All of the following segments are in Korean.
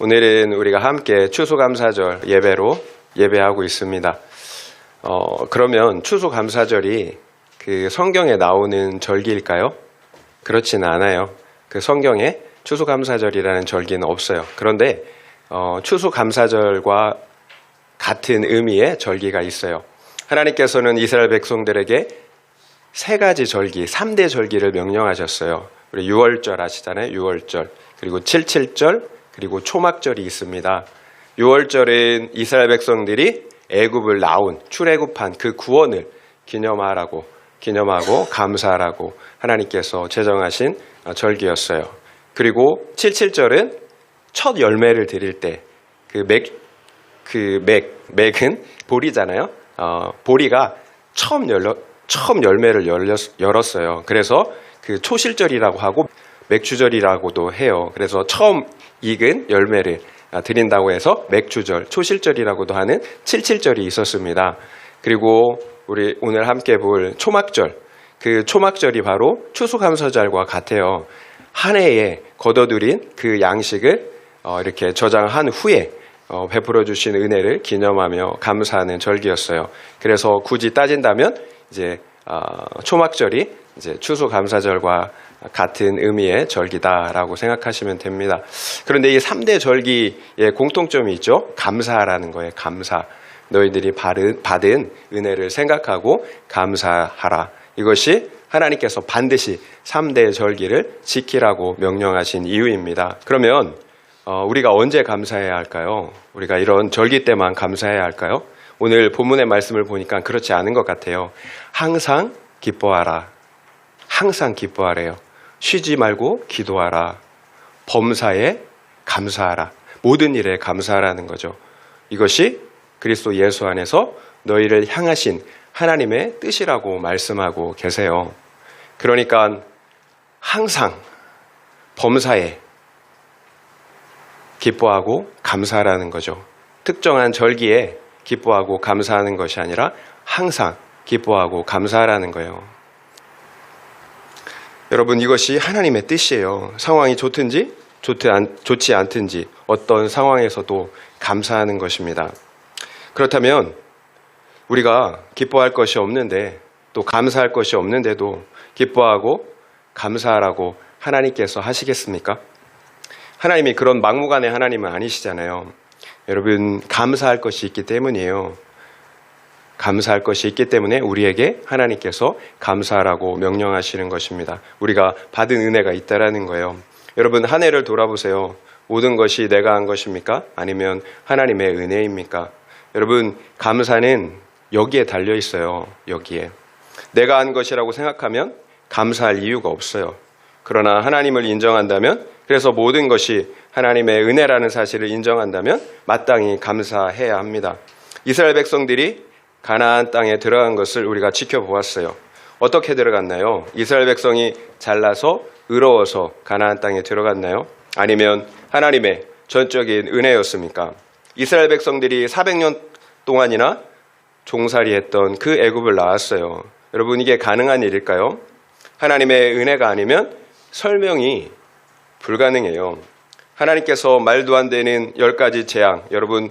오늘은 우리가 함께 추수감사절 예배로 예배하고 있습니다. 그러면 추수감사절이 그 성경에 나오는 절기일까요? 그렇지는 않아요. 그 성경에 추수감사절이라는 절기는 없어요. 그런데 추수감사절과 같은 의미의 절기가 있어요. 하나님께서는 이스라엘 백성들에게 세 가지 절기, 3대 절기를 명령하셨어요. 우리 6월절 아시잖아요. 6월절. 그리고 7.7절, 그리고 초막절이 있습니다. 6월절은 이스라엘 백성들이 애굽을 나온 출애굽한 그 구원을 기념하고 감사하라고 하나님께서 제정하신 절기였어요. 그리고 7.7절은 첫 열매를 드릴 때 맥은 보리잖아요. 보리가 처음 열매를 열었어요. 그래서 그 초실절이라고 하고 맥주절이라고도 해요. 그래서 처음 익은 열매를 드린다고 해서 맥주절, 초실절이라고도 하는 7.7절이 있었습니다. 그리고 우리 오늘 함께 볼 초막절, 그 초막절이 바로 추수감사절과 같아요. 한 해에 거둬들인 그 양식을 이렇게 저장한 후에 베풀어 주신 은혜를 기념하며 감사하는 절기였어요. 그래서 굳이 따진다면 이제 초막절이 이제 추수감사절과 같은 의미의 절기다라고 생각하시면 됩니다. 그런데 이 3대 절기의 공통점이 있죠. 감사하라는 거예요. 감사. 너희들이 받은 은혜를 생각하고 감사하라. 이것이 하나님께서 반드시 3대 절기를 지키라고 명령하신 이유입니다. 그러면 우리가 언제 감사해야 할까요? 우리가 이런 절기 때만 감사해야 할까요? 오늘 본문의 말씀을 보니까 그렇지 않은 것 같아요. 항상 기뻐하라. 항상 기뻐하래요. 쉬지 말고 기도하라. 범사에 감사하라. 모든 일에 감사하라는 거죠. 이것이 그리스도 예수 안에서 너희를 향하신 하나님의 뜻이라고 말씀하고 계세요. 그러니까 항상 범사에 기뻐하고 감사하라는 거죠. 특정한 절기에 기뻐하고 감사하는 것이 아니라 항상 기뻐하고 감사하라는 거예요. 여러분, 이것이 하나님의 뜻이에요. 상황이 좋든지 좋지 않든지 어떤 상황에서도 감사하는 것입니다. 그렇다면 우리가 기뻐할 것이 없는데 또 감사할 것이 없는데도 기뻐하고 감사하라고 하나님께서 하시겠습니까? 하나님이 그런 막무가내 하나님은 아니시잖아요. 여러분, 감사할 것이 있기 때문이에요. 감사할 것이 있기 때문에 우리에게 하나님께서 감사하라고 명령하시는 것입니다. 우리가 받은 은혜가 있다라는 거예요. 여러분, 한 해를 돌아보세요. 모든 것이 내가 한 것입니까? 아니면 하나님의 은혜입니까? 여러분, 감사는 여기에 달려 있어요. 여기에. 내가 한 것이라고 생각하면 감사할 이유가 없어요. 그러나 하나님을 인정한다면, 그래서 모든 것이 하나님의 은혜라는 사실을 인정한다면 마땅히 감사해야 합니다. 이스라엘 백성들이 가나안 땅에 들어간 것을 우리가 지켜보았어요. 어떻게 들어갔나요? 이스라엘 백성이 잘나서 의로워서 가나안 땅에 들어갔나요? 아니면 하나님의 전적인 은혜였습니까? 이스라엘 백성들이 400년 동안이나 종살이했던 그 애굽을 나왔어요. 여러분, 이게 가능한 일일까요? 하나님의 은혜가 아니면 설명이 불가능해요. 하나님께서 말도 안 되는 10가지 재앙, 여러분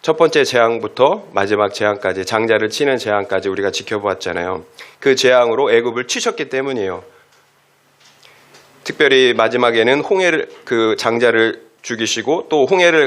첫 번째 재앙부터 마지막 재앙까지, 장자를 치는 재앙까지 우리가 지켜보았잖아요. 그 재앙으로 애굽을 치셨기 때문이에요. 특별히 마지막에는 그 장자를 죽이시고 또 홍해를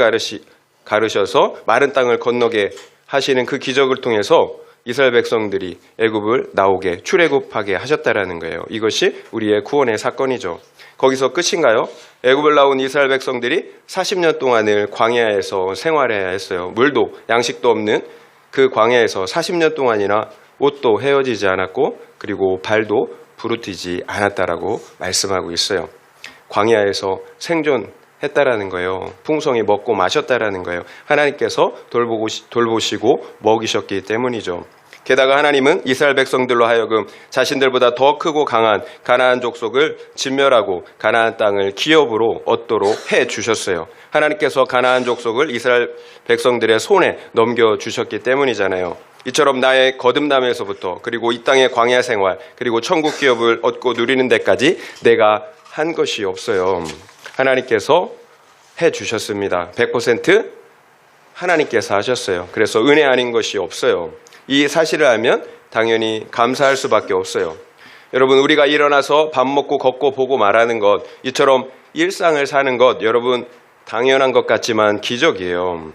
가르셔서 마른 땅을 건너게 하시는 그 기적을 통해서 이스라엘 백성들이 애굽을 나오게 출애굽하게 하셨다라는 거예요. 이것이 우리의 구원의 사건이죠. 거기서 끝인가요? 애굽을 나온 이스라엘 백성들이 40년 동안을 광야에서 생활해야 했어요. 물도 양식도 없는 그 광야에서 40년 동안이나 옷도 헤어지지 않았고 그리고 발도 부르트지 않았다라고 말씀하고 있어요. 광야에서 생존했다라는 거예요. 풍성히 먹고 마셨다라는 거예요. 하나님께서 돌보시고 먹이셨기 때문이죠. 게다가 하나님은 이스라엘 백성들로 하여금 자신들보다 더 크고 강한 가나안 족속을 진멸하고 가나안 땅을 기업으로 얻도록 해주셨어요. 하나님께서 가나안 족속을 이스라엘 백성들의 손에 넘겨주셨기 때문이잖아요. 이처럼 나의 거듭남에서부터 그리고 이 땅의 광야 생활 그리고 천국 기업을 얻고 누리는 데까지 내가 한 것이 없어요. 하나님께서 주셨습니다. 100% 하나님께서 하셨어요. 그래서 은혜 아닌 것이 없어요. 이 사실을 알면 당연히 감사할 수밖에 없어요. 여러분, 우리가 일어나서 밥 먹고 걷고 보고 말하는 것, 이처럼 일상을 사는 것, 여러분 당연한 것 같지만 기적이에요.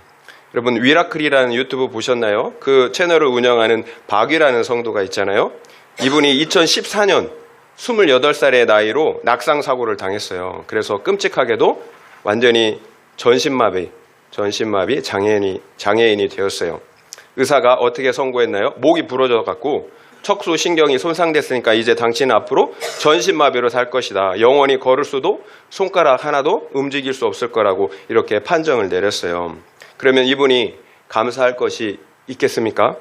여러분, 위라클이라는 유튜브 보셨나요? 그 채널을 운영하는 박이라는 성도가 있잖아요. 이분이 2014년 28살의 나이로 낙상사고를 당했어요. 그래서 끔찍하게도 완전히 전신마비 장애인이 되었어요. 의사가 어떻게 선고했나요? 목이 부러져 갖고 척수 신경이 손상됐으니까 이제 당신은 앞으로 전신마비로 살 것이다. 영원히 걸을 수도 손가락 하나도 움직일 수 없을 거라고 이렇게 판정을 내렸어요. 그러면 이분이 감사할 것이 있겠습니까?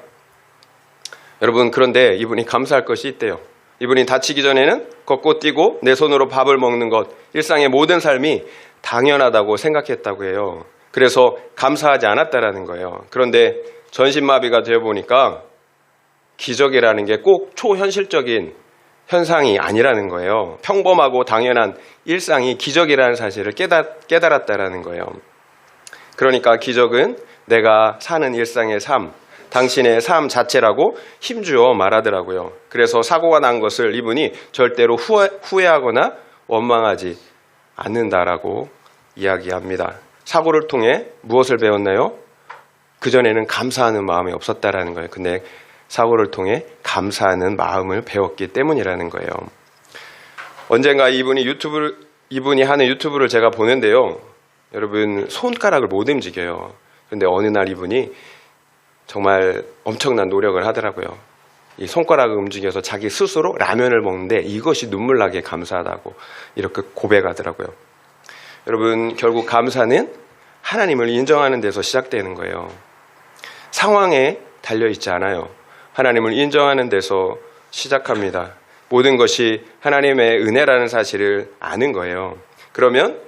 여러분, 그런데 이분이 감사할 것이 있대요. 이분이 다치기 전에는 걷고 뛰고 내 손으로 밥을 먹는 것, 일상의 모든 삶이 당연하다고 생각했다고 해요. 그래서 감사하지 않았다라는 거예요. 그런데 전신마비가 되어 보니까 기적이라는 게 꼭 초현실적인 현상이 아니라는 거예요. 평범하고 당연한 일상이 기적이라는 사실을 깨달았다라는 거예요. 그러니까 기적은 내가 사는 일상의 삶, 당신의 삶 자체라고 힘주어 말하더라고요. 그래서 사고가 난 것을 이분이 절대로 후회하거나 원망하지 않는다라고 이야기합니다. 사고를 통해 무엇을 배웠나요? 그전에는 감사하는 마음이 없었다라는 거예요. 근데 사고를 통해 감사하는 마음을 배웠기 때문이라는 거예요. 언젠가 이분이 하는 유튜브를 제가 보는데요. 여러분, 손가락을 못 움직여요. 근데 어느 날 이분이 정말 엄청난 노력을 하더라고요. 이 손가락을 움직여서 자기 스스로 라면을 먹는데 이것이 눈물 나게 감사하다고 이렇게 고백하더라고요. 여러분, 결국 감사는 하나님을 인정하는 데서 시작되는 거예요. 상황에 달려있지 않아요. 하나님을 인정하는 데서 시작합니다. 모든 것이 하나님의 은혜라는 사실을 아는 거예요. 그러면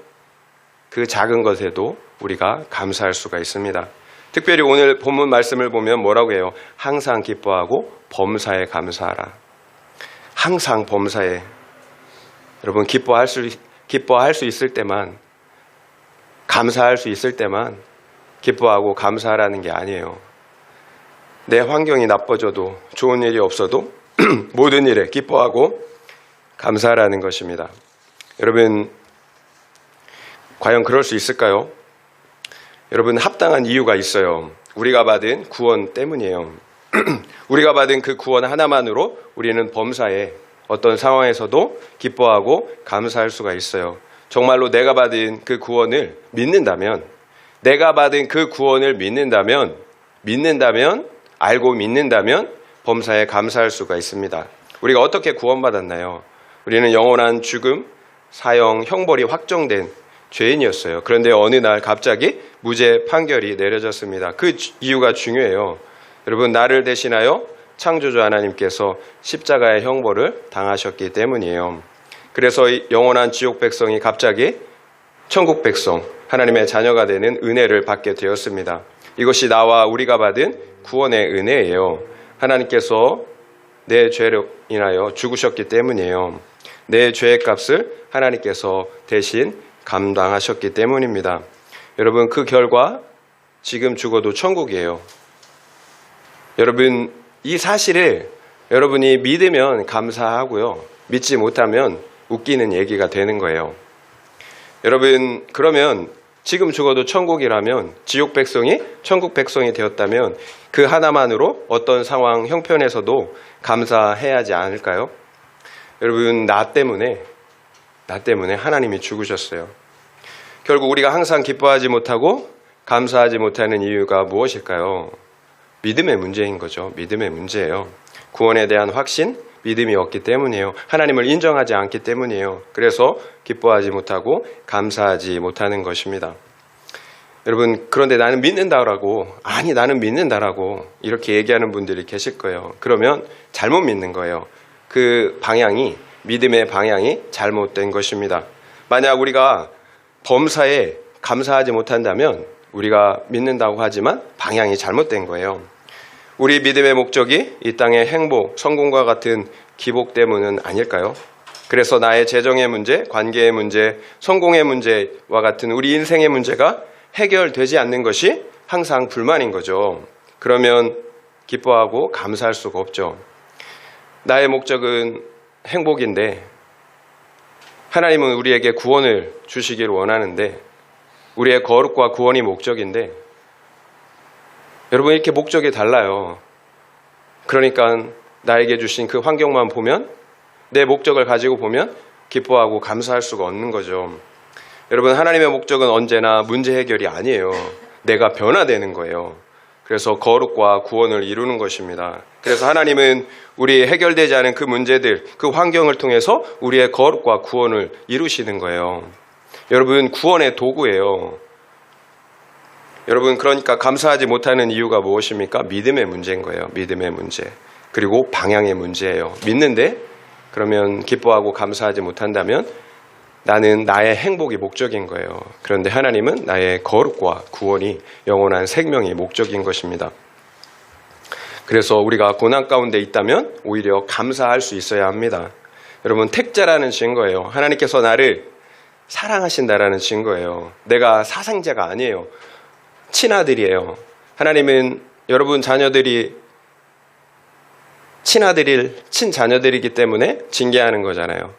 그 작은 것에도 우리가 감사할 수가 있습니다. 특별히 오늘 본문 말씀을 보면 뭐라고 해요? 항상 기뻐하고 범사에 감사하라. 항상 범사에. 여러분, 기뻐할 수 있을 때만, 감사할 수 있을 때만 기뻐하고 감사하라는 게 아니에요. 내 환경이 나빠져도, 좋은 일이 없어도 모든 일에 기뻐하고 감사하라는 것입니다. 여러분, 과연 그럴 수 있을까요? 여러분, 합당한 이유가 있어요. 우리가 받은 구원 때문이에요. 우리가 받은 그 구원 하나만으로 우리는 범사에 어떤 상황에서도 기뻐하고 감사할 수가 있어요. 정말로 내가 받은 그 구원을 믿는다면, 내가 받은 그 구원을 믿는다면, 알고 믿는다면 범사에 감사할 수가 있습니다. 우리가 어떻게 구원받았나요? 우리는 영원한 죽음, 사형, 형벌이 확정된 죄인이었어요. 그런데 어느 날 갑자기 무죄 판결이 내려졌습니다. 그 이유가 중요해요. 여러분, 나를 대신하여 창조주 하나님께서 십자가의 형벌을 당하셨기 때문이에요. 그래서 영원한 지옥 백성이 갑자기 천국 백성, 하나님의 자녀가 되는 은혜를 받게 되었습니다. 이것이 나와 우리가 받은 구원의 은혜예요. 하나님께서 내 죄로 인하여 죽으셨기 때문이에요. 내 죄의 값을 하나님께서 대신 감당하셨기 때문입니다. 여러분, 그 결과 지금 죽어도 천국이에요. 여러분, 이 사실을 여러분이 믿으면 감사하고요. 믿지 못하면 웃기는 얘기가 되는 거예요. 여러분, 그러면 지금 죽어도 천국이라면, 지옥 백성이 천국 백성이 되었다면 그 하나만으로 어떤 상황, 형편에서도 감사해야 하지 않을까요? 여러분, 나 때문에 하나님이 죽으셨어요. 결국 우리가 항상 기뻐하지 못하고 감사하지 못하는 이유가 무엇일까요? 믿음의 문제인 거죠. 믿음의 문제예요. 구원에 대한 확신, 믿음이 없기 때문이에요. 하나님을 인정하지 않기 때문이에요. 그래서 기뻐하지 못하고 감사하지 못하는 것입니다. 여러분, 그런데 나는 믿는다라고, 나는 믿는다라고 이렇게 얘기하는 분들이 계실 거예요. 그러면 잘못 믿는 거예요. 그 방향이, 믿음의 방향이 잘못된 것입니다. 만약 우리가 범사에 감사하지 못한다면 우리가 믿는다고 하지만 방향이 잘못된 거예요. 우리 믿음의 목적이 이 땅의 행복, 성공과 같은 기복 때문은 아닐까요? 그래서 나의 재정의 문제, 관계의 문제, 성공의 문제와 같은 우리 인생의 문제가 해결되지 않는 것이 항상 불만인 거죠. 그러면 기뻐하고 감사할 수가 없죠. 나의 목적은 행복인데 하나님은 우리에게 구원을 주시길 원하는데 우리의 거룩과 구원이 목적인데 여러분 이렇게 목적이 달라요. 그러니까 나에게 주신 그 환경만 보면 내 목적을 가지고 보면 기뻐하고 감사할 수가 없는 거죠. 여러분 하나님의 목적은 언제나 문제 해결이 아니에요. 내가 변화되는 거예요. 그래서 거룩과 구원을 이루는 것입니다. 그래서 하나님은 우리 해결되지 않은 그 문제들, 그 환경을 통해서 우리의 거룩과 구원을 이루시는 거예요. 여러분 구원의 도구예요. 여러분 그러니까 감사하지 못하는 이유가 무엇입니까? 믿음의 문제인 거예요. 믿음의 문제. 그리고 방향의 문제예요. 믿는데 그러면 기뻐하고 감사하지 못한다면 나는 나의 행복이 목적인 거예요. 그런데 하나님은 나의 거룩과 구원이 영원한 생명이 목적인 것입니다. 그래서 우리가 고난 가운데 있다면 오히려 감사할 수 있어야 합니다. 여러분 택자라는 증거예요. 하나님께서 나를 사랑하신다라는 증거예요. 내가 사생자가 아니에요. 친아들이에요. 하나님은 여러분 자녀들이 친자녀들이기 때문에 징계하는 거잖아요.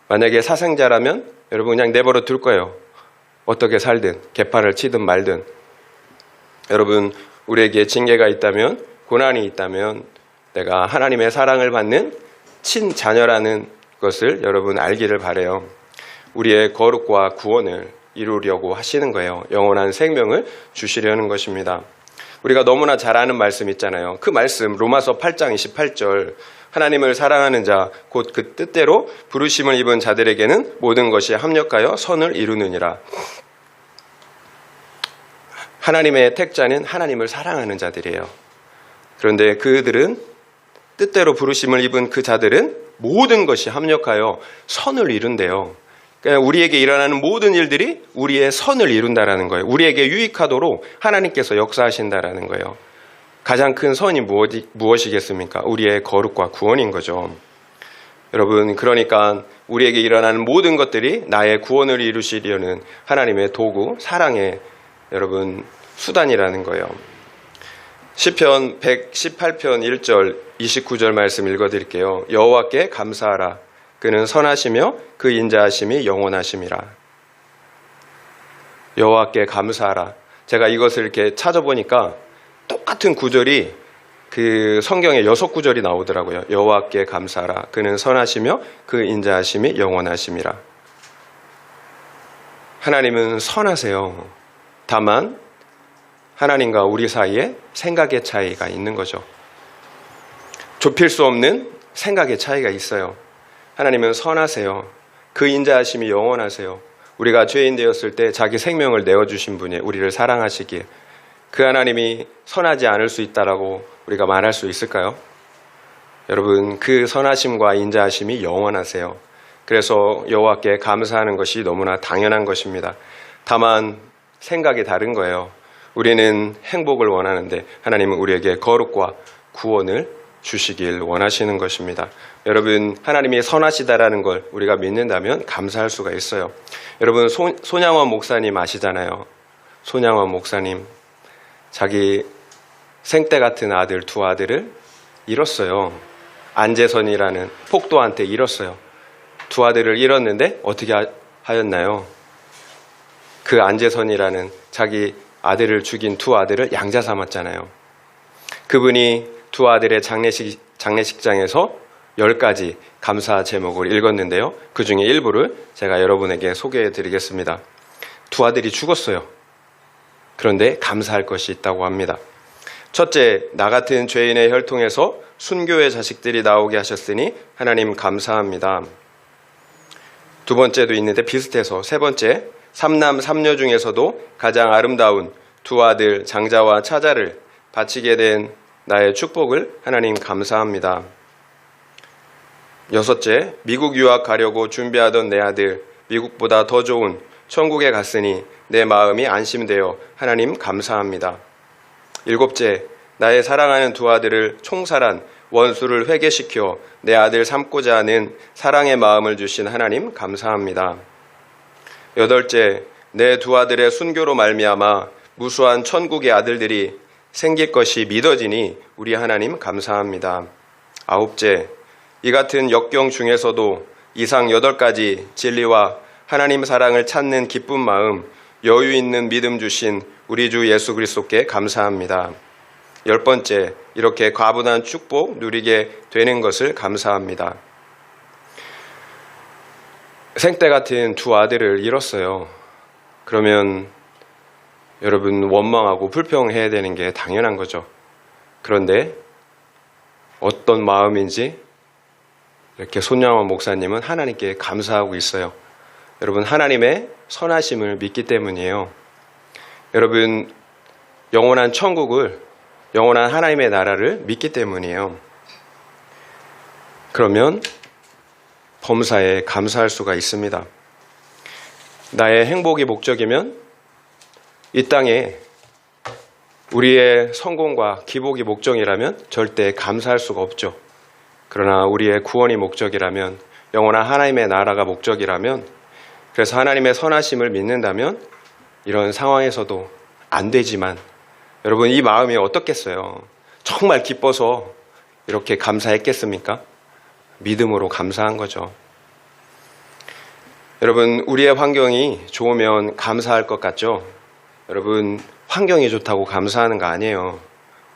만약에 사생자라면 여러분 그냥 내버려 둘 거예요. 어떻게 살든 개판을 치든 말든. 여러분 우리에게 징계가 있다면 고난이 있다면 내가 하나님의 사랑을 받는 친자녀라는 것을 여러분 알기를 바라요. 우리의 거룩과 구원을 이루려고 하시는 거예요. 영원한 생명을 주시려는 것입니다. 우리가 너무나 잘 아는 말씀 있잖아요. 그 말씀 로마서 8장 28절 하나님을 사랑하는 자 곧 그 뜻대로 부르심을 입은 자들에게는 모든 것이 합력하여 선을 이루느니라. 하나님의 택자는 하나님을 사랑하는 자들이에요. 그런데 그들은 뜻대로 부르심을 입은 그 자들은 모든 것이 합력하여 선을 이룬대요. 그러니까 우리에게 일어나는 모든 일들이 우리의 선을 이룬다라는 거예요. 우리에게 유익하도록 하나님께서 역사하신다라는 거예요. 가장 큰 선이 무엇이겠습니까? 우리의 거룩과 구원인 거죠. 여러분 그러니까 우리에게 일어나는 모든 것들이 나의 구원을 이루시려는 하나님의 도구, 사랑의 여러분 수단이라는 거예요. 시편 118편 1절 29절 말씀 읽어드릴게요. 여호와께 감사하라. 그는 선하시며 그 인자하심이 영원하심이라. 여호와께 감사하라. 제가 이것을 이렇게 찾아보니까 똑같은 구절이 그 성경에 6구절이 나오더라고요. 여호와께 감사하라. 그는 선하시며 그 인자하심이 영원하심이라. 하나님은 선하세요. 다만 하나님과 우리 사이에 생각의 차이가 있는 거죠. 좁힐 수 없는 생각의 차이가 있어요. 하나님은 선하세요. 그 인자하심이 영원하세요. 우리가 죄인 되었을 때 자기 생명을 내어주신 분이 우리를 사랑하시기에 그 하나님이 선하지 않을 수 있다라고 우리가 말할 수 있을까요? 여러분 그 선하심과 인자하심이 영원하세요. 그래서 여호와께 감사하는 것이 너무나 당연한 것입니다. 다만 생각이 다른 거예요. 우리는 행복을 원하는데 하나님은 우리에게 거룩과 구원을 주시길 원하시는 것입니다. 여러분 하나님이 선하시다라는 걸 우리가 믿는다면 감사할 수가 있어요. 여러분 손양원 목사님 아시잖아요. 손양원 목사님 자기 생때 같은 아들 두 아들을 잃었어요. 안재선이라는 폭도한테 잃었어요. 두 아들을 잃었는데 어떻게 하였나요? 그 안재선이라는 자기 아들을 죽인 두 아들을 양자 삼았잖아요. 그분이 두 아들의 장례식장에서 10가지 감사 제목을 읽었는데요. 그 중에 일부를 제가 여러분에게 소개해 드리겠습니다. 두 아들이 죽었어요. 그런데 감사할 것이 있다고 합니다. 첫째, 나 같은 죄인의 혈통에서 순교의 자식들이 나오게 하셨으니 하나님 감사합니다. 두 번째도 있는데 비슷해서 세 번째, 삼남 삼녀 중에서도 가장 아름다운 두 아들 장자와 차자를 바치게 된 나의 축복을 하나님 감사합니다. 여섯째, 미국 유학 가려고 준비하던 내 아들 미국보다 더 좋은 천국에 갔으니 내 마음이 안심되어 하나님 감사합니다. 일곱째, 나의 사랑하는 두 아들을 총살한 원수를 회개시켜 내 아들 삼고자 하는 사랑의 마음을 주신 하나님 감사합니다. 여덟째, 내 두 아들의 순교로 말미암아 무수한 천국의 아들들이 생길 것이 믿어지니 우리 하나님 감사합니다. 아홉째, 이 같은 역경 중에서도 이상 8가지 진리와 하나님 사랑을 찾는 기쁜 마음, 여유 있는 믿음 주신 우리 주 예수 그리스도께 감사합니다. 10번째, 이렇게 과분한 축복 누리게 되는 것을 감사합니다. 생때 같은 두 아들을 잃었어요. 그러면 여러분 원망하고 불평해야 되는 게 당연한 거죠. 그런데 어떤 마음인지 이렇게 손양원 목사님은 하나님께 감사하고 있어요. 여러분 하나님의 선하심을 믿기 때문이에요. 여러분 영원한 천국을, 영원한 하나님의 나라를 믿기 때문이에요. 그러면 범사에 감사할 수가 있습니다. 나의 행복이 목적이면 이 땅에 우리의 성공과 기복이 목적이라면 절대 감사할 수가 없죠. 그러나 우리의 구원이 목적이라면, 영원한 하나님의 나라가 목적이라면, 그래서 하나님의 선하심을 믿는다면 이런 상황에서도 안 되지만 여러분 이 마음이 어떻겠어요? 정말 기뻐서 이렇게 감사했겠습니까? 믿음으로 감사한 거죠. 여러분 우리의 환경이 좋으면 감사할 것 같죠? 여러분 환경이 좋다고 감사하는 거 아니에요.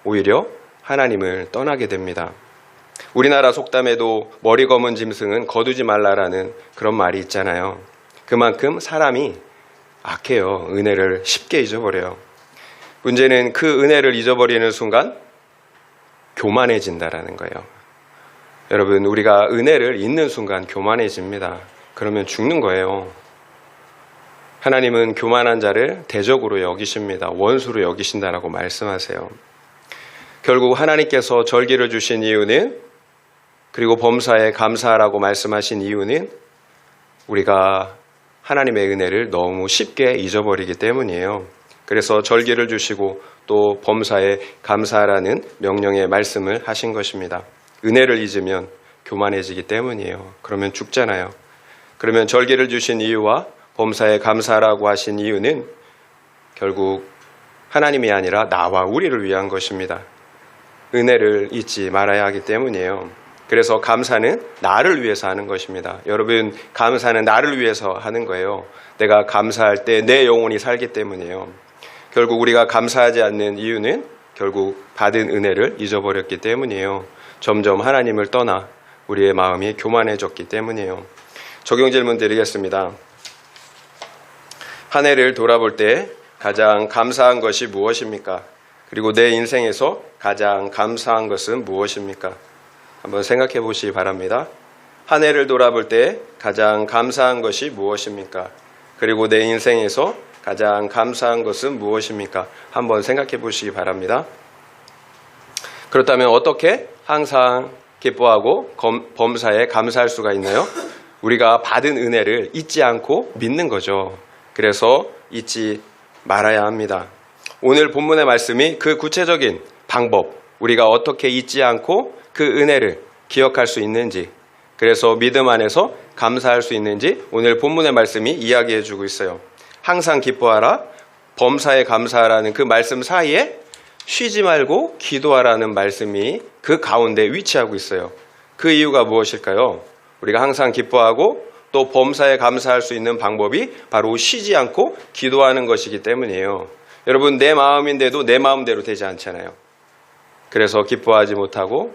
오히려 하나님을 떠나게 됩니다. 우리나라 속담에도 머리 검은 짐승은 거두지 말라라는 그런 말이 있잖아요. 그만큼 사람이 악해요. 은혜를 쉽게 잊어버려요. 문제는 그 은혜를 잊어버리는 순간 교만해진다라는 거예요. 여러분 우리가 은혜를 잊는 순간 교만해집니다. 그러면 죽는 거예요. 하나님은 교만한 자를 대적으로 여기십니다. 원수로 여기신다라고 말씀하세요. 결국 하나님께서 절기를 주신 이유는, 그리고 범사에 감사하라고 말씀하신 이유는 우리가 하나님의 은혜를 너무 쉽게 잊어버리기 때문이에요. 그래서 절기를 주시고 또 범사에 감사하라는 명령의 말씀을 하신 것입니다. 은혜를 잊으면 교만해지기 때문이에요. 그러면 죽잖아요. 그러면 절기를 주신 이유와 범사에 감사하라고 하신 이유는 결국 하나님이 아니라 나와 우리를 위한 것입니다. 은혜를 잊지 말아야 하기 때문이에요. 그래서 감사는 나를 위해서 하는 것입니다. 여러분 감사는 나를 위해서 하는 거예요. 내가 감사할 때 내 영혼이 살기 때문이에요. 결국 우리가 감사하지 않는 이유는 결국 받은 은혜를 잊어버렸기 때문이에요. 점점 하나님을 떠나 우리의 마음이 교만해졌기 때문이에요. 적용 질문 드리겠습니다. 한 해를 돌아볼 때 가장 감사한 것이 무엇입니까? 그리고 내 인생에서 가장 감사한 것은 무엇입니까? 한번 생각해 보시기 바랍니다. 한 해를 돌아볼 때 가장 감사한 것이 무엇입니까? 그리고 내 인생에서 가장 감사한 것은 무엇입니까? 한번 생각해 보시기 바랍니다. 그렇다면 어떻게 항상 기뻐하고 범사에 감사할 수가 있나요? 우리가 받은 은혜를 잊지 않고 믿는 거죠. 그래서 잊지 말아야 합니다. 오늘 본문의 말씀이 그 구체적인 방법, 우리가 어떻게 잊지 않고 그 은혜를 기억할 수 있는지, 그래서 믿음 안에서 감사할 수 있는지 오늘 본문의 말씀이 이야기해 주고 있어요. 항상 기뻐하라, 범사에 감사하라는 그 말씀 사이에 쉬지 말고 기도하라는 말씀이 그 가운데 위치하고 있어요. 그 이유가 무엇일까요? 우리가 항상 기뻐하고 또 범사에 감사할 수 있는 방법이 바로 쉬지 않고 기도하는 것이기 때문이에요. 여러분 내 마음인데도 내 마음대로 되지 않잖아요. 그래서 기뻐하지 못하고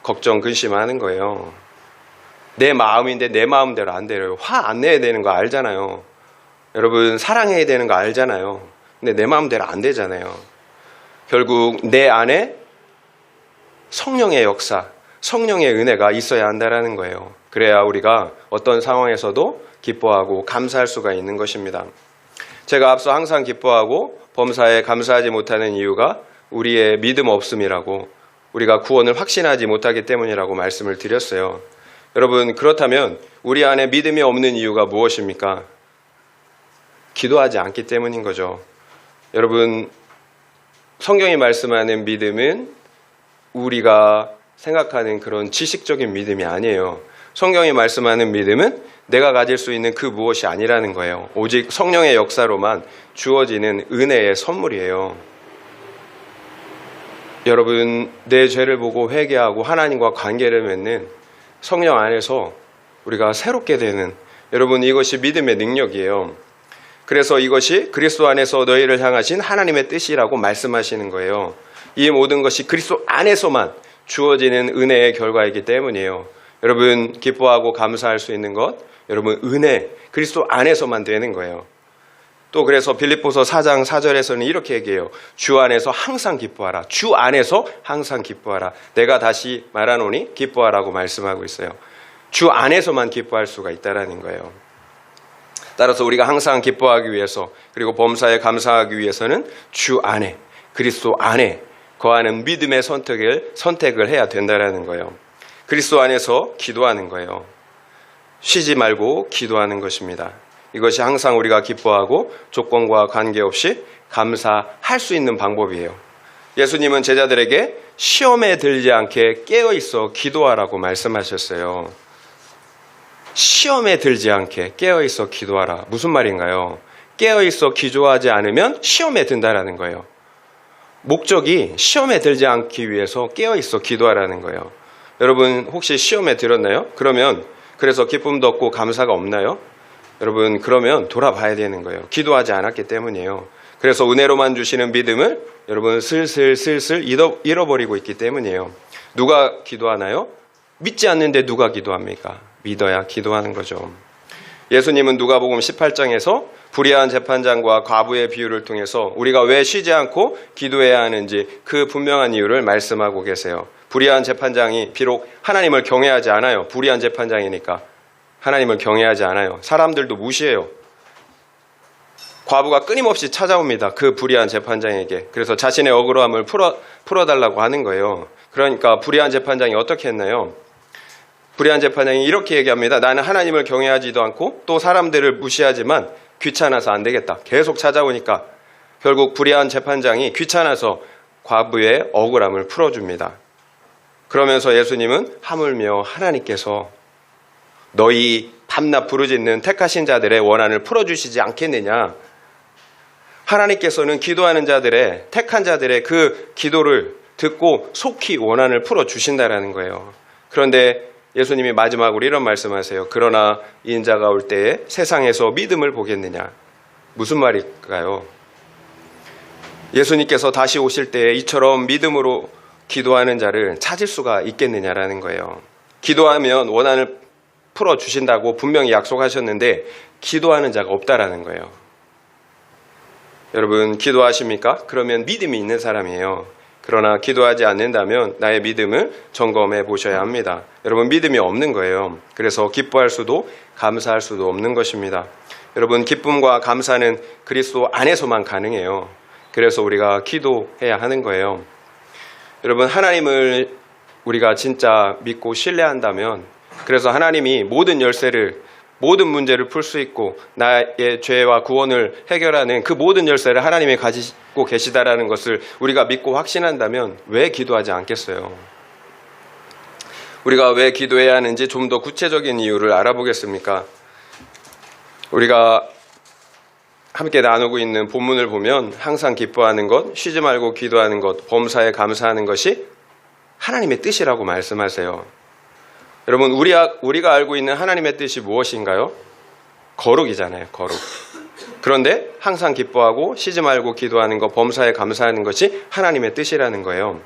걱정 근심하는 거예요. 내 마음인데 내 마음대로 안 돼요. 화 안 내야 되는 거 알잖아요. 여러분 사랑해야 되는 거 알잖아요. 근데 내 마음대로 안 되잖아요. 결국 내 안에 성령의 역사, 성령의 은혜가 있어야 한다는 거예요. 그래야 우리가 어떤 상황에서도 기뻐하고 감사할 수가 있는 것입니다. 제가 앞서 항상 기뻐하고 범사에 감사하지 못하는 이유가 우리의 믿음 없음이라고, 우리가 구원을 확신하지 못하기 때문이라고 말씀을 드렸어요. 여러분 그렇다면 우리 안에 믿음이 없는 이유가 무엇입니까? 기도하지 않기 때문인 거죠. 여러분 성경이 말씀하는 믿음은 우리가 생각하는 그런 지식적인 믿음이 아니에요. 성경이 말씀하는 믿음은 내가 가질 수 있는 그 무엇이 아니라는 거예요. 오직 성령의 역사로만 주어지는 은혜의 선물이에요. 여러분, 내 죄를 보고 회개하고 하나님과 관계를 맺는 성령 안에서 우리가 새롭게 되는, 여러분, 이것이 믿음의 능력이에요. 그래서 이것이 그리스도 안에서 너희를 향하신 하나님의 뜻이라고 말씀하시는 거예요. 이 모든 것이 그리스도 안에서만 주어지는 은혜의 결과이기 때문이에요. 여러분, 기뻐하고 감사할 수 있는 것, 여러분, 은혜, 그리스도 안에서만 되는 거예요. 또 그래서 빌립보서 4장 4절에서는 이렇게 얘기해요. 주 안에서 항상 기뻐하라. 주 안에서 항상 기뻐하라. 내가 다시 말하노니 기뻐하라고 말씀하고 있어요. 주 안에서만 기뻐할 수가 있다라는 거예요. 따라서 우리가 항상 기뻐하기 위해서, 그리고 범사에 감사하기 위해서는 주 안에, 그리스도 안에 거하는 믿음의 선택을 해야 된다라는 거예요. 그리스도 안에서 기도하는 거예요. 쉬지 말고 기도하는 것입니다. 이것이 항상 우리가 기뻐하고 조건과 관계없이 감사할 수 있는 방법이에요. 예수님은 제자들에게 시험에 들지 않게 깨어있어 기도하라고 말씀하셨어요. 시험에 들지 않게 깨어있어 기도하라. 무슨 말인가요? 깨어있어 기도하지 않으면 시험에 든다라는 거예요. 목적이 시험에 들지 않기 위해서 깨어있어 기도하라는 거예요. 여러분, 혹시 시험에 들었나요? 그래서 기쁨도 없고 감사가 없나요? 여러분, 그러면 돌아봐야 되는 거예요. 기도하지 않았기 때문이에요. 그래서 은혜로만 주시는 믿음을 여러분 슬슬 잃어버리고 있기 때문이에요. 누가 기도하나요? 믿지 않는데 누가 기도합니까? 믿어야 기도하는 거죠. 예수님은 누가복음 18장에서 불의한 재판장과 과부의 비유를 통해서 우리가 왜 쉬지 않고 기도해야 하는지 그 분명한 이유를 말씀하고 계세요. 불의한 재판장이 비록 하나님을 경외하지 않아요. 불의한 재판장이니까 하나님을 경외하지 않아요. 사람들도 무시해요. 과부가 끊임없이 찾아옵니다. 그 불의한 재판장에게. 그래서 자신의 억울함을 풀어달라고 하는 거예요. 그러니까 불의한 재판장이 어떻게 했나요? 불의한 재판장이 이렇게 얘기합니다. 나는 하나님을 경외하지도 않고 또 사람들을 무시하지만 귀찮아서 안 되겠다. 계속 찾아오니까 결국 불의한 재판장이 귀찮아서 과부의 억울함을 풀어줍니다. 그러면서 예수님은 하물며 하나님께서 너희 밤낮 부르짖는 택하신 자들의 원한을 풀어주시지 않겠느냐. 하나님께서는 기도하는 자들의, 택한 자들의 그 기도를 듣고 속히 원한을 풀어주신다라는 거예요. 그런데 예수님이 마지막으로 이런 말씀하세요. 그러나 인자가 올 때에 세상에서 믿음을 보겠느냐. 무슨 말일까요? 예수님께서 다시 오실 때에 이처럼 믿음으로 기도하는 자를 찾을 수가 있겠느냐라는 거예요. 기도하면 원한을 풀어주신다고 분명히 약속하셨는데 기도하는 자가 없다라는 거예요. 여러분, 기도하십니까? 그러면 믿음이 있는 사람이에요. 그러나 기도하지 않는다면 나의 믿음을 점검해 보셔야 합니다. 여러분, 믿음이 없는 거예요. 그래서 기뻐할 수도 감사할 수도 없는 것입니다. 여러분, 기쁨과 감사는 그리스도 안에서만 가능해요. 그래서 우리가 기도해야 하는 거예요. 여러분, 하나님을 우리가 진짜 믿고 신뢰한다면, 그래서 하나님이 모든 열쇠를, 모든 문제를 풀 수 있고 나의 죄와 구원을 해결하는 그 모든 열쇠를 하나님이 가지고 계시다라는 것을 우리가 믿고 확신한다면 왜 기도하지 않겠어요? 우리가 왜 기도해야 하는지 좀 더 구체적인 이유를 알아보겠습니까? 우리가 함께 나누고 있는 본문을 보면 항상 기뻐하는 것, 쉬지 말고 기도하는 것, 범사에 감사하는 것이 하나님의 뜻이라고 말씀하세요. 여러분, 우리가 알고 있는 하나님의 뜻이 무엇인가요? 거룩이잖아요. 거룩. 그런데 항상 기뻐하고 쉬지 말고 기도하는 것, 범사에 감사하는 것이 하나님의 뜻이라는 거예요.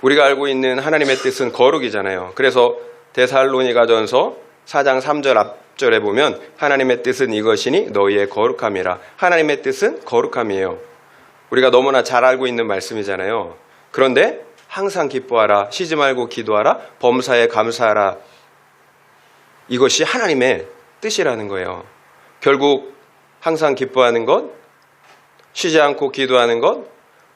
우리가 알고 있는 하나님의 뜻은 거룩이잖아요. 그래서 데살로니가전서 4장 3절 앞절에 보면 하나님의 뜻은 이것이니 너희의 거룩함이라. 하나님의 뜻은 거룩함이에요. 우리가 너무나 잘 알고 있는 말씀이잖아요. 그런데 항상 기뻐하라, 쉬지 말고 기도하라, 범사에 감사하라. 이것이 하나님의 뜻이라는 거예요. 결국 항상 기뻐하는 것, 쉬지 않고 기도하는 것,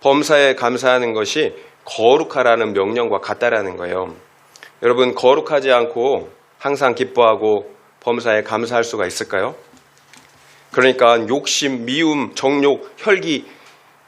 범사에 감사하는 것이 거룩하라는 명령과 같다라는 거예요. 여러분, 거룩하지 않고 항상 기뻐하고 범사에 감사할 수가 있을까요? 그러니까 욕심, 미움, 정욕, 혈기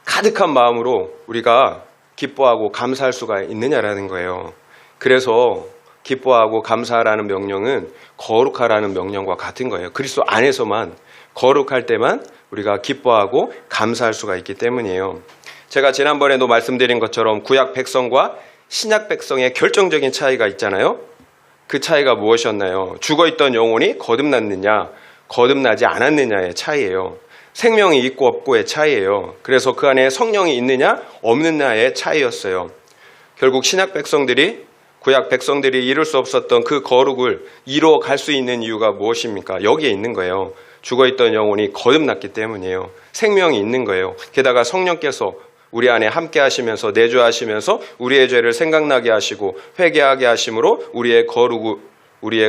가득한 마음으로 우리가 기뻐하고 감사할 수가 있느냐라는 거예요. 그래서 기뻐하고 감사하라는 명령은 거룩하라는 명령과 같은 거예요. 그리스도 안에서만 거룩할 때만 우리가 기뻐하고 감사할 수가 있기 때문이에요. 제가 지난번에도 말씀드린 것처럼 구약 백성과 신약 백성의 결정적인 차이가 있잖아요. 그 차이가 무엇이었나요? 죽어있던 영혼이 거듭났느냐, 거듭나지 않았느냐의 차이예요. 생명이 있고 없고의 차이예요. 그래서 그 안에 성령이 있느냐, 없느냐의 차이였어요. 결국 신약 백성들이, 구약 백성들이 이룰 수 없었던 그 거룩을 이루어 갈 수 있는 이유가 무엇입니까? 여기에 있는 거예요. 죽어있던 영혼이 거듭났기 때문이에요. 생명이 있는 거예요. 게다가 성령께서 우리 안에 함께 하시면서 내주하시면서 우리의 죄를 생각나게 하시고 회개하게 하심으로 우리의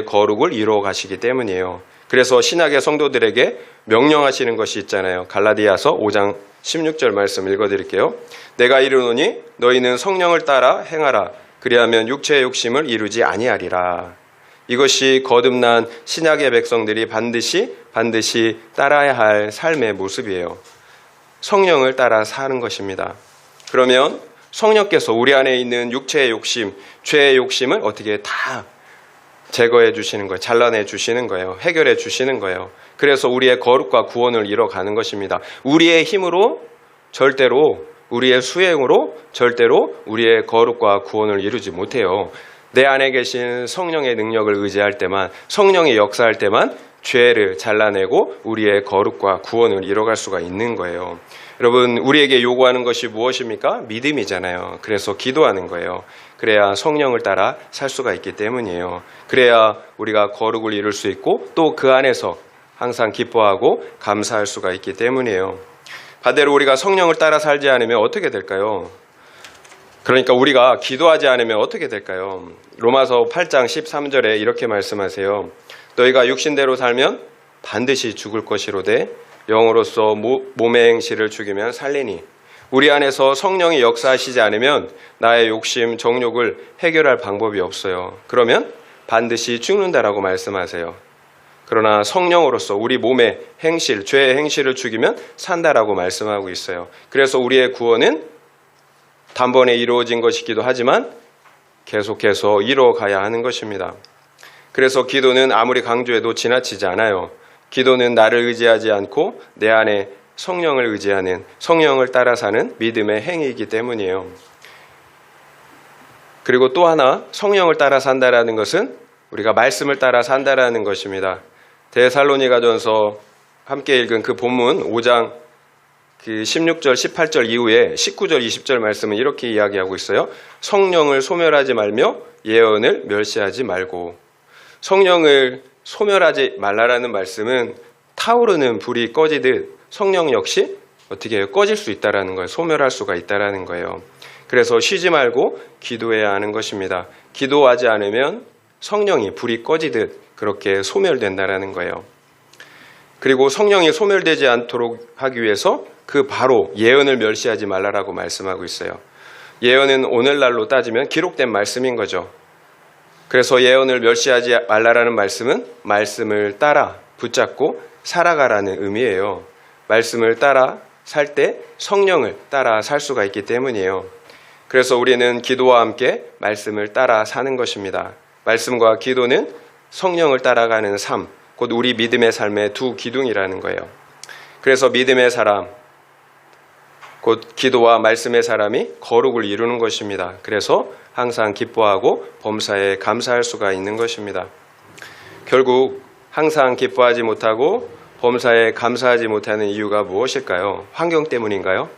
거룩을 이루어 가시기 때문이에요. 그래서 신약의 성도들에게 명령하시는 것이 있잖아요. 갈라디아서 5장 16절 말씀 읽어드릴게요. 내가 이르노니 너희는 성령을 따라 행하라. 그리하면 육체의 욕심을 이루지 아니하리라. 이것이 거듭난 신약의 백성들이 반드시 따라야 할 삶의 모습이에요. 성령을 따라 사는 것입니다. 그러면 성령께서 우리 안에 있는 육체의 욕심, 죄의 욕심을 어떻게 다 제거해 주시는 거예요. 잘라내 주시는 거예요. 해결해 주시는 거예요. 그래서 우리의 거룩과 구원을 이뤄가는 것입니다. 우리의 힘으로 절대로, 우리의 수행으로 절대로 우리의 거룩과 구원을 이루지 못해요. 내 안에 계신 성령의 능력을 의지할 때만, 성령의 역사할 때만 죄를 잘라내고 우리의 거룩과 구원을 이뤄갈 수가 있는 거예요. 여러분, 우리에게 요구하는 것이 무엇입니까? 믿음이잖아요. 그래서 기도하는 거예요. 그래야 성령을 따라 살 수가 있기 때문이에요. 그래야 우리가 거룩을 이룰 수 있고 또 그 안에서 항상 기뻐하고 감사할 수가 있기 때문이에요. 반대로 우리가 성령을 따라 살지 않으면 어떻게 될까요? 그러니까 우리가 기도하지 않으면 어떻게 될까요? 로마서 8장 13절에 이렇게 말씀하세요. 너희가 육신대로 살면 반드시 죽을 것이로되 영으로서 몸의 행실을 죽이면 살리니 우리 안에서 성령이 역사하시지 않으면 나의 욕심, 정욕을 해결할 방법이 없어요. 그러면 반드시 죽는다라고 말씀하세요. 그러나 성령으로서 우리 몸의 행실, 죄의 행실을 죽이면 산다라고 말씀하고 있어요. 그래서 우리의 구원은 단번에 이루어진 것이기도 하지만 계속해서 이루어가야 하는 것입니다. 그래서 기도는 아무리 강조해도 지나치지 않아요. 기도는 나를 의지하지 않고 내 안에 성령을 의지하는, 성령을 따라 사는 믿음의 행위이기 때문이에요. 그리고 또 하나, 성령을 따라 산다라는 것은 우리가 말씀을 따라 산다라는 것입니다. 데살로니가전서 함께 읽은 그 본문 5장 16절, 18절 이후에 19절, 20절 말씀은 이렇게 이야기하고 있어요. 성령을 소멸하지 말며 예언을 멸시하지 말고. 성령을 소멸하지 말라라는 말씀은 타오르는 불이 꺼지듯 성령 역시 어떻게 해요? 꺼질 수 있다라는 거예요. 소멸할 수가 있다라는 거예요. 그래서 쉬지 말고 기도해야 하는 것입니다. 기도하지 않으면 성령이 불이 꺼지듯 그렇게 소멸된다라는 거예요. 그리고 성령이 소멸되지 않도록 하기 위해서 그 바로 예언을 멸시하지 말라라고 말씀하고 있어요. 예언은 오늘날로 따지면 기록된 말씀인 거죠. 그래서 예언을 멸시하지 말라라는 말씀은 말씀을 따라 붙잡고 살아가라는 의미예요. 말씀을 따라 살 때 성령을 따라 살 수가 있기 때문이에요. 그래서 우리는 기도와 함께 말씀을 따라 사는 것입니다. 말씀과 기도는 성령을 따라가는 삶, 곧 우리 믿음의 삶의 두 기둥이라는 거예요. 그래서 믿음의 사람, 곧 기도와 말씀의 사람이 거룩을 이루는 것입니다. 그래서 항상 기뻐하고 범사에 감사할 수가 있는 것입니다. 결국 항상 기뻐하지 못하고 범사에 감사하지 못하는 이유가 무엇일까요? 환경 때문인가요?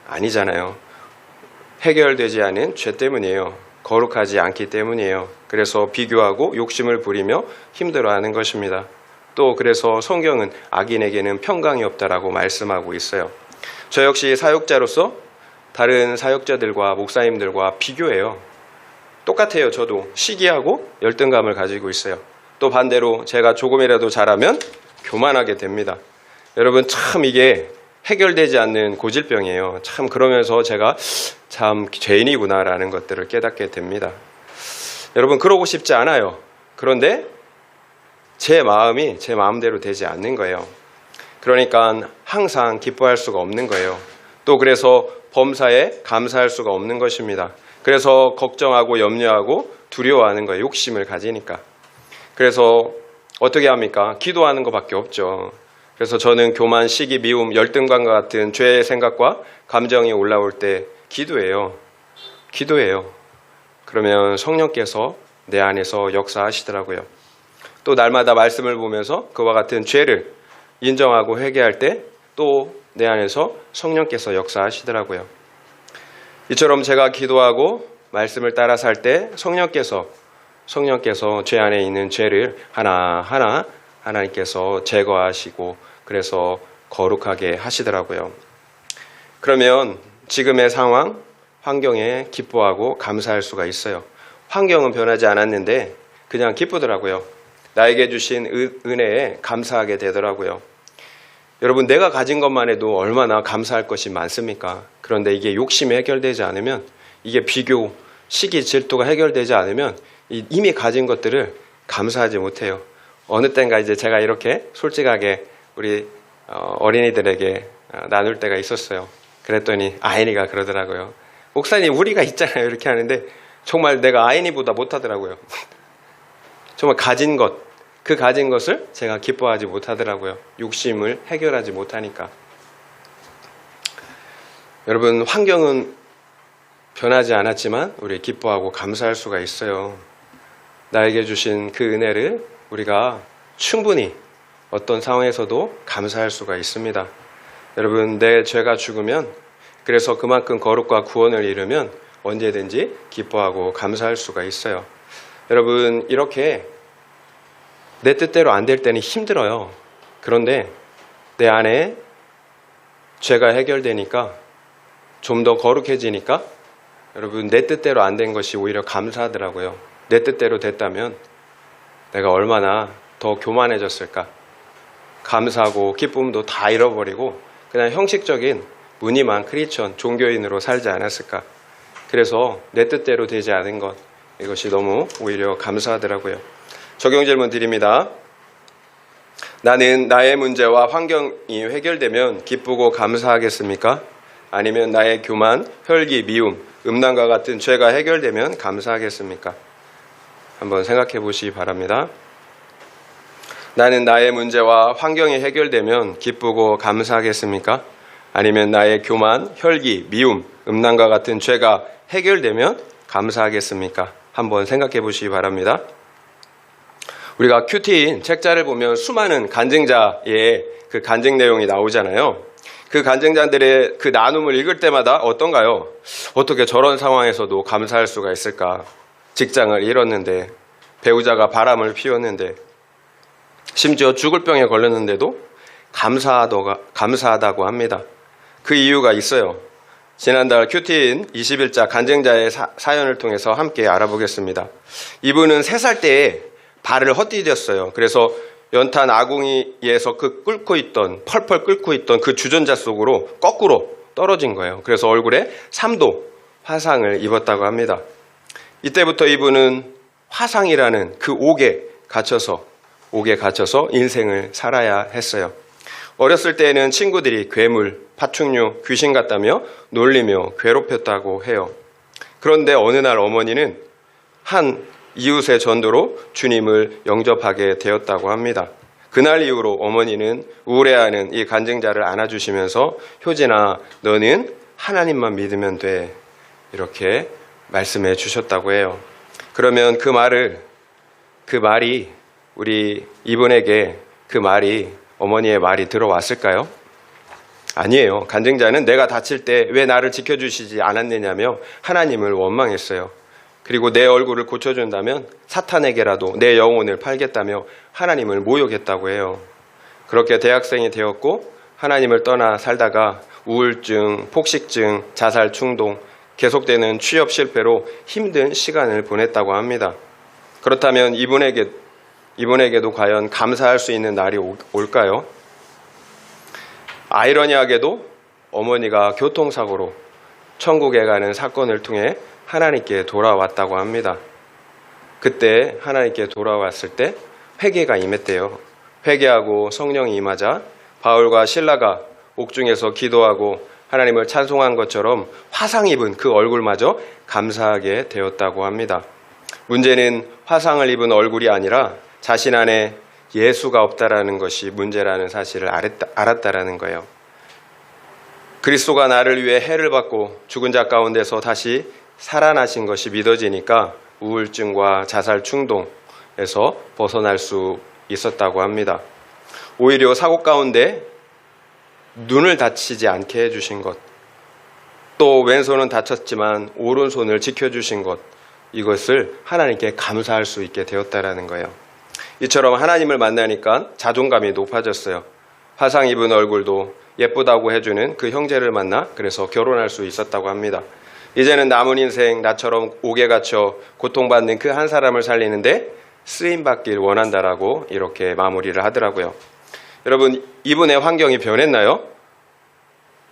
아니잖아요. 해결되지 않은 죄 때문이에요. 거룩하지 않기 때문이에요. 그래서 비교하고 욕심을 부리며 힘들어하는 것입니다. 또 그래서 성경은 악인에게는 평강이 없다라고 말씀하고 있어요. 저 역시 사역자로서 다른 사역자들과 목사님들과 비교해요. 똑같아요. 저도 시기하고 열등감을 가지고 있어요. 또 반대로 제가 조금이라도 잘하면 교만하게 됩니다. 여러분, 참 이게 해결되지 않는 고질병이에요. 참 그러면서 제가 참 죄인이구나라는 것들을 깨닫게 됩니다. 여러분, 그러고 싶지 않아요. 그런데 제 마음이 제 마음대로 되지 않는 거예요. 그러니까 항상 기뻐할 수가 없는 거예요. 또 그래서 범사에 감사할 수가 없는 것입니다. 그래서 걱정하고 염려하고 두려워하는 거예요. 욕심을 가지니까. 그래서 어떻게 합니까? 기도하는 것밖에 없죠. 그래서 저는 교만, 시기, 미움, 열등감과 같은 죄의 생각과 감정이 올라올 때 기도해요. 그러면 성령께서 내 안에서 역사하시더라고요. 또 날마다 말씀을 보면서 그와 같은 죄를 인정하고 회개할 때 또 내 안에서 성령께서 역사하시더라고요. 이처럼 제가 기도하고 말씀을 따라 살 때 성령께서 죄 안에 있는 죄를 하나하나 하나님께서 제거하시고 그래서 거룩하게 하시더라고요. 그러면 지금의 상황, 환경에 기뻐하고 감사할 수가 있어요. 환경은 변하지 않았는데 그냥 기쁘더라고요. 나에게 주신 은혜에 감사하게 되더라고요. 여러분, 내가 가진 것만 해도 얼마나 감사할 것이 많습니까? 그런데 이게 욕심이 해결되지 않으면, 이게 비교, 시기, 질투가 해결되지 않으면 이미 가진 것들을 감사하지 못해요. 어느 땐가 이제 제가 이렇게 솔직하게 우리 어린이들에게 나눌 때가 있었어요. 그랬더니 아이니가 그러더라고요. 목사님, 우리가 있잖아요. 이렇게 하는데 정말 내가 아이니보다 못하더라고요. 정말 가진 것, 그 가진 것을 제가 기뻐하지 못하더라고요. 욕심을 해결하지 못하니까. 여러분, 환경은 변하지 않았지만 우리 기뻐하고 감사할 수가 있어요. 나에게 주신 그 은혜를 우리가 충분히 어떤 상황에서도 감사할 수가 있습니다. 여러분, 내 죄가 죽으면, 그래서 그만큼 거룩과 구원을 이루면 언제든지 기뻐하고 감사할 수가 있어요. 여러분, 이렇게 내 뜻대로 안 될 때는 힘들어요. 그런데 내 안에 죄가 해결되니까, 좀 더 거룩해지니까 여러분, 내 뜻대로 안 된 것이 오히려 감사하더라고요. 내 뜻대로 됐다면 내가 얼마나 더 교만해졌을까. 감사하고 기쁨도 다 잃어버리고 그냥 형식적인 무늬만 크리스천 종교인으로 살지 않았을까. 그래서 내 뜻대로 되지 않은 것, 이것이 너무 오히려 감사하더라고요. 적용 질문 드립니다. 나는 나의 문제와 환경이 해결되면 기쁘고 감사하겠습니까? 아니면 나의 교만, 혈기, 미움, 음란과 같은 죄가 해결되면 감사하겠습니까? 한번 생각해 보시기 바랍니다. 나는 나의 문제와 환경이 해결되면 기쁘고 감사하겠습니까? 아니면 나의 교만, 혈기, 미움, 음란과 같은 죄가 해결되면 감사하겠습니까? 한번 생각해 보시기 바랍니다. 우리가 큐티인 책자를 보면 수많은 간증자의 그 간증 내용이 나오잖아요. 그 간증자들의 그 나눔을 읽을 때마다 어떤가요? 어떻게 저런 상황에서도 감사할 수가 있을까? 직장을 잃었는데, 배우자가 바람을 피웠는데, 심지어 죽을 병에 걸렸는데도 감사하다고 합니다. 그 이유가 있어요. 지난달 큐티인 21자 간증자의 사연을 통해서 함께 알아보겠습니다. 이분은 3살 때에 발을 헛디뎠어요. 그래서 연탄 아궁이에서 그 펄펄 끓고 있던 그 주전자 속으로 거꾸로 떨어진 거예요. 그래서 얼굴에 3도 화상을 입었다고 합니다. 이때부터 이분은 화상이라는 그 옥에 갇혀서 인생을 살아야 했어요. 어렸을 때에는 친구들이 괴물, 파충류, 귀신 같다며 놀리며 괴롭혔다고 해요. 그런데 어느 날 어머니는 한 이웃의 전도로 주님을 영접하게 되었다고 합니다. 그날 이후로 어머니는 우울해하는 이 간증자를 안아주시면서 효진아, 너는 하나님만 믿으면 돼, 이렇게 말씀해 주셨다고 해요. 그러면 그 말이 우리 이분에게 그 말이, 어머니의 말이 들어왔을까요? 아니에요. 간증자는 내가 다칠 때 왜 나를 지켜주시지 않았느냐며 하나님을 원망했어요. 그리고 내 얼굴을 고쳐준다면 사탄에게라도 내 영혼을 팔겠다며 하나님을 모욕했다고 해요. 그렇게 대학생이 되었고 하나님을 떠나 살다가 우울증, 폭식증, 자살 충동, 계속되는 취업 실패로 힘든 시간을 보냈다고 합니다. 그렇다면 이분에게도 과연 감사할 수 있는 날이 올까요? 아이러니하게도 어머니가 교통사고로 천국에 가는 사건을 통해 하나님께 돌아왔다고 합니다. 그때 하나님께 돌아왔을 때 회개가 임했대요. 회개하고 성령이 임하자 바울과 실라가 옥중에서 기도하고 하나님을 찬송한 것처럼 화상 입은 그 얼굴마저 감사하게 되었다고 합니다. 문제는 화상을 입은 얼굴이 아니라 자신 안에 예수가 없다라는 것이 문제라는 사실을 알았다라는 거예요. 그리스도가 나를 위해 해를 받고 죽은 자 가운데서 다시 살아나신 것이 믿어지니까 우울증과 자살 충동에서 벗어날 수 있었다고 합니다. 오히려 사고 가운데 눈을 다치지 않게 해주신 것, 또 왼손은 다쳤지만 오른손을 지켜주신 것, 이것을 하나님께 감사할 수 있게 되었다라는 거예요. 이처럼 하나님을 만나니까 자존감이 높아졌어요. 화상 입은 얼굴도 예쁘다고 해주는 그 형제를 만나 그래서 결혼할 수 있었다고 합니다. 이제는 남은 인생 나처럼 옥에 갇혀 고통받는 그 한 사람을 살리는데 쓰임받길 원한다라고 이렇게 마무리를 하더라고요. 여러분, 이분의 환경이 변했나요?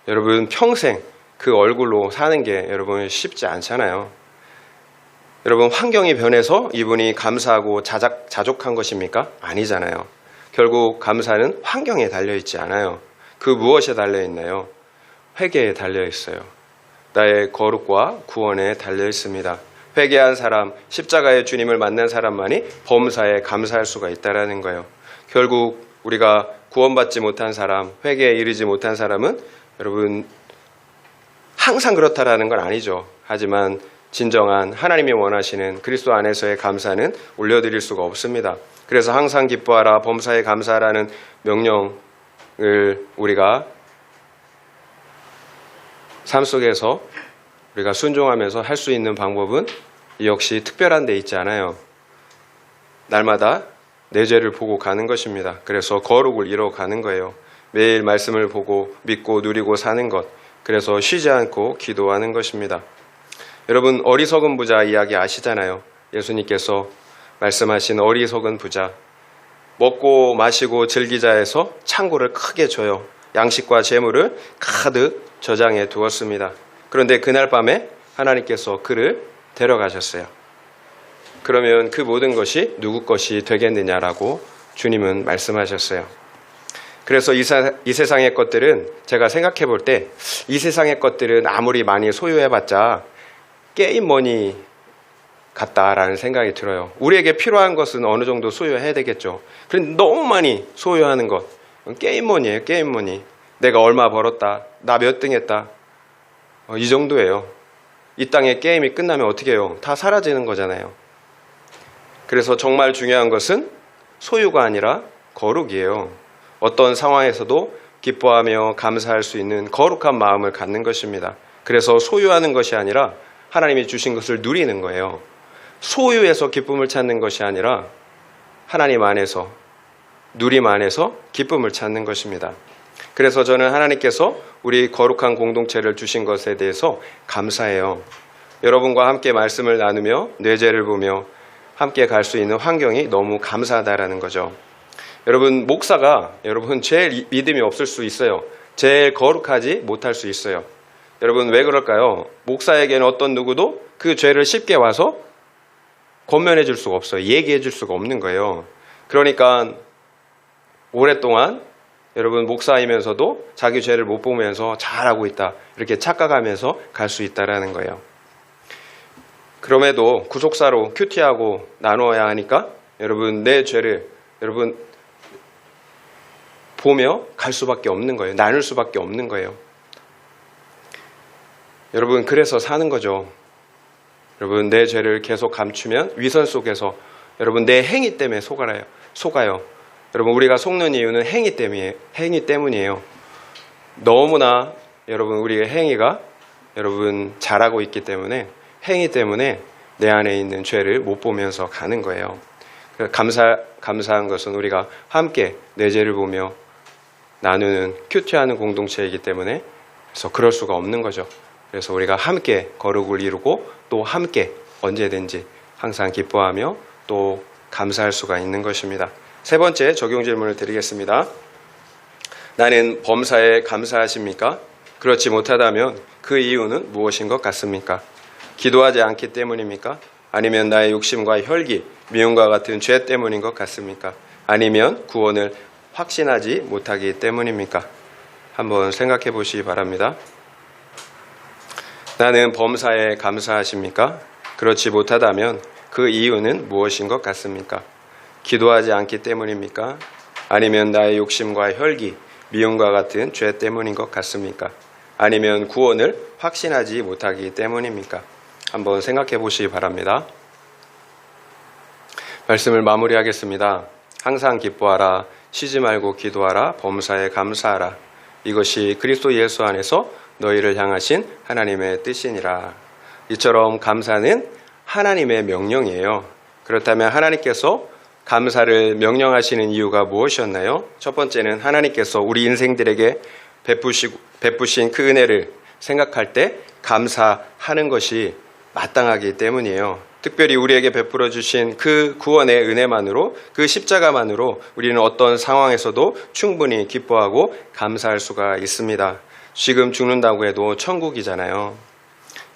여러분, 평생 그 얼굴로 사는 게 여러분 쉽지 않잖아요. 여러분, 환경이 변해서 이분이 감사하고 자족한 것입니까? 아니잖아요. 결국 감사는 환경에 달려있지 않아요. 그 무엇에 달려있나요? 회개에 달려있어요. 나의 거룩과 구원에 달려있습니다. 회개한 사람, 십자가의 주님을 만난 사람만이 범사에 감사할 수가 있다는 거예요. 결국 우리가 구원받지 못한 사람, 회개에 이르지 못한 사람은 여러분 항상 그렇다라는 건 아니죠. 하지만 진정한 하나님이 원하시는 그리스도 안에서의 감사는 올려드릴 수가 없습니다. 그래서 항상 기뻐하라, 범사에 감사하라는 명령을 우리가 삶 속에서 우리가 순종하면서 할 수 있는 방법은 역시 특별한 데 있지 않아요. 날마다 내 죄를 보고 가는 것입니다. 그래서 거룩을 이뤄가는 거예요. 매일 말씀을 보고 믿고 누리고 사는 것, 그래서 쉬지 않고 기도하는 것입니다. 여러분, 어리석은 부자 이야기 아시잖아요. 예수님께서 말씀하신 어리석은 부자, 먹고 마시고 즐기자 해서 창고를 크게 줘요. 양식과 재물을 가득 저장해 두었습니다. 그런데 그날 밤에 하나님께서 그를 데려가셨어요. 그러면 그 모든 것이 누구 것이 되겠느냐라고 주님은 말씀하셨어요. 그래서 이 세상의 것들은 제가 생각해 볼 때 이 세상의 것들은 아무리 많이 소유해봤자 게임머니 같다라는 생각이 들어요. 우리에게 필요한 것은 어느 정도 소유해야 되겠죠. 그런데 너무 많이 소유하는 것, 게임머니예요. 게임머니. 내가 얼마 벌었다, 나 몇 등 했다, 이 정도예요. 이 땅에 게임이 끝나면 어떻게 해요? 다 사라지는 거잖아요. 그래서 정말 중요한 것은 소유가 아니라 거룩이에요. 어떤 상황에서도 기뻐하며 감사할 수 있는 거룩한 마음을 갖는 것입니다. 그래서 소유하는 것이 아니라 하나님이 주신 것을 누리는 거예요. 소유에서 기쁨을 찾는 것이 아니라 하나님 안에서, 누림 안에서 기쁨을 찾는 것입니다. 그래서 저는 하나님께서 우리 거룩한 공동체를 주신 것에 대해서 감사해요. 여러분과 함께 말씀을 나누며 뇌제를 보며 함께 갈 수 있는 환경이 너무 감사하다라는 거죠. 여러분, 목사가 여러분 제일 믿음이 없을 수 있어요. 제일 거룩하지 못할 수 있어요. 여러분, 왜 그럴까요? 목사에게는 어떤 누구도 그 죄를 쉽게 와서 권면해 줄 수가 없어요. 얘기해 줄 수가 없는 거예요. 그러니까 오랫동안 여러분 목사이면서도 자기 죄를 못 보면서 잘하고 있다, 이렇게 착각하면서 갈 수 있다라는 거예요. 그럼에도 구속사로 큐티하고 나누어야 하니까 여러분 내 죄를 여러분 보며 갈 수밖에 없는 거예요. 나눌 수밖에 없는 거예요. 여러분, 그래서 사는 거죠. 여러분, 내 죄를 계속 감추면 위선 속에서 여러분 내 행위 때문에 속아요. 여러분, 우리가 속는 이유는 행위 때문이에요. 너무나 여러분 우리의 행위가 여러분 잘하고 있기 때문에 행위 때문에 내 안에 있는 죄를 못 보면서 가는 거예요. 감사한 것은 우리가 함께 내 죄를 보며 나누는 큐티하는 공동체이기 때문에 그래서 그럴 수가 없는 거죠. 그래서 우리가 함께 거룩을 이루고 또 함께 언제든지 항상 기뻐하며 또 감사할 수가 있는 것입니다. 세 번째 적용 질문을 드리겠습니다. 나는 범사에 감사하십니까? 그렇지 못하다면 그 이유는 무엇인 것 같습니까? 기도하지 않기 때문입니까? 아니면 나의 욕심과 혈기, 미움과 같은 죄 때문인 것 같습니까? 아니면 구원을 확신하지 못하기 때문입니까? 한번 생각해 보시기 바랍니다. 나는 범사에 감사하십니까? 그렇지 못하다면 그 이유는 무엇인 것 같습니까? 기도하지 않기 때문입니까? 아니면 나의 욕심과 혈기, 미움과 같은 죄 때문인 것 같습니까? 아니면 구원을 확신하지 못하기 때문입니까? 한번 생각해 보시기 바랍니다. 말씀을 마무리하겠습니다. 항상 기뻐하라, 쉬지 말고 기도하라, 범사에 감사하라. 이것이 그리스도 예수 안에서 너희를 향하신 하나님의 뜻이니라. 이처럼 감사는 하나님의 명령이에요. 그렇다면 하나님께서 감사를 명령하시는 이유가 무엇이었나요? 첫 번째는 하나님께서 우리 인생들에게 베푸신 그 은혜를 생각할 때 감사하는 것이 마땅하기 때문이에요. 특별히 우리에게 베풀어 주신 그 구원의 은혜만으로, 그 십자가만으로 우리는 어떤 상황에서도 충분히 기뻐하고 감사할 수가 있습니다. 지금 죽는다고 해도 천국이잖아요.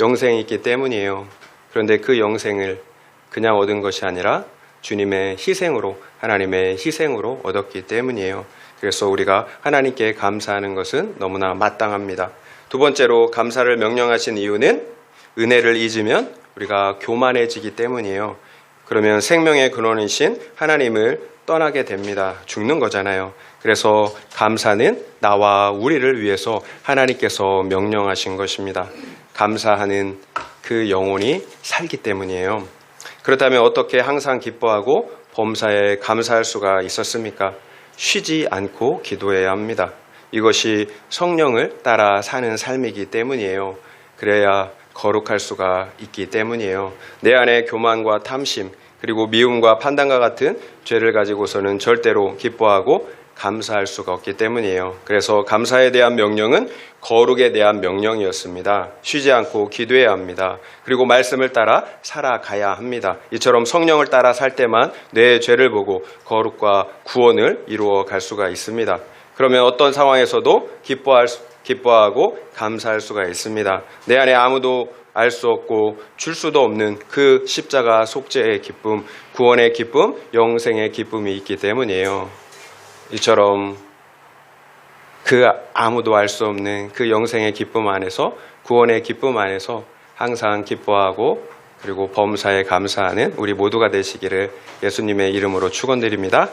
영생이 있기 때문이에요. 그런데 그 영생을 그냥 얻은 것이 아니라 주님의 희생으로, 하나님의 희생으로 얻었기 때문이에요. 그래서 우리가 하나님께 감사하는 것은 너무나 마땅합니다. 두 번째로 감사를 명령하신 이유는 은혜를 잊으면 우리가 교만해지기 때문이에요. 그러면 생명의 근원이신 하나님을 떠나게 됩니다. 죽는 거잖아요. 그래서 감사는 나와 우리를 위해서 하나님께서 명령하신 것입니다. 감사하는 그 영혼이 살기 때문이에요. 그렇다면 어떻게 항상 기뻐하고 범사에 감사할 수가 있었습니까? 쉬지 않고 기도해야 합니다. 이것이 성령을 따라 사는 삶이기 때문이에요. 그래야 거룩할 수가 있기 때문이에요. 내 안에 교만과 탐심, 그리고 미움과 판단과 같은 죄를 가지고서는 절대로 기뻐하고 감사할 수가 없기 때문이에요. 그래서 감사에 대한 명령은 거룩에 대한 명령이었습니다. 쉬지 않고 기도해야 합니다. 그리고 말씀을 따라 살아가야 합니다. 이처럼 성령을 따라 살 때만 내 죄를 보고 거룩과 구원을 이루어 갈 수가 있습니다. 그러면 어떤 상황에서도 기뻐하고 감사할 수가 있습니다. 내 안에 아무도 알 수 없고 줄 수도 없는 그 십자가 속죄의 기쁨, 구원의 기쁨, 영생의 기쁨이 있기 때문이에요. 이처럼 그 아무도 알 수 없는 그 영생의 기쁨 안에서, 구원의 기쁨 안에서 항상 기뻐하고 그리고 범사에 감사하는 우리 모두가 되시기를 예수님의 이름으로 축원드립니다.